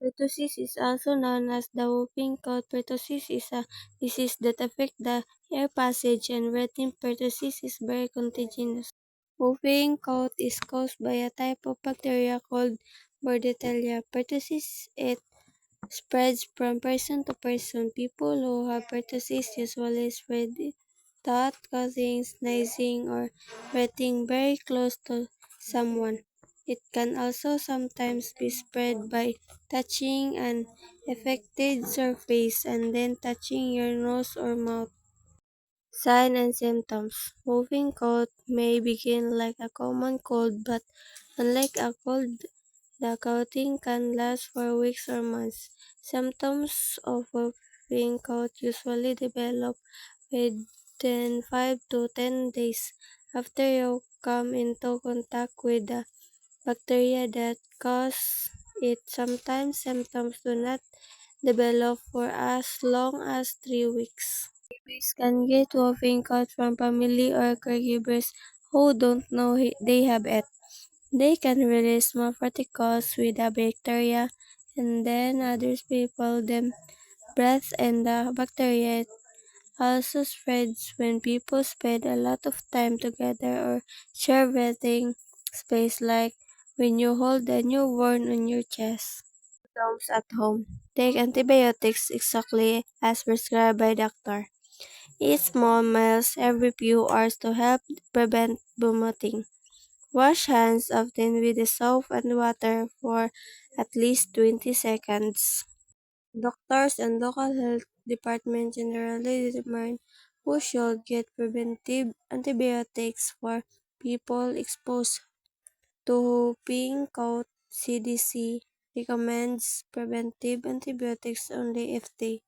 Pertussis is also known as the whooping cough. Pertussis is a disease that affects the air passage and breathing. Pertussis is very contagious. Whooping cough is caused by a type of bacteria called Bordetella pertussis. It spreads from person to person. People who have pertussis usually spread it without causing sneezing or breathing very close to someone. It can also sometimes be spread by touching an affected surface and then touching your nose or mouth. Signs and symptoms. Whooping cough may begin like a common cold, but unlike a cold, the coughing can last for weeks or months. Symptoms of whooping cough usually develop within 5 to 10 days after you come into contact with the bacteria that cause it. Sometimes symptoms do not develop for as long as 3 weeks. Babies can get whooping cough from family or caregivers who don't know they have it. They can release small particles with the bacteria, and then others people them breath, and the bacteria also spreads when people spend a lot of time together or share breathing space, like when you hold a newborn on your chest. Symptoms at home. Take antibiotics exactly as prescribed by doctor. Eat small meals every few hours to help prevent vomiting. Wash hands often with the soap and water for at least 20 seconds. Doctors and local health departments generally determine who should get preventive antibiotics for people exposed to whooping cough. CDC recommends preventive antibiotics only if they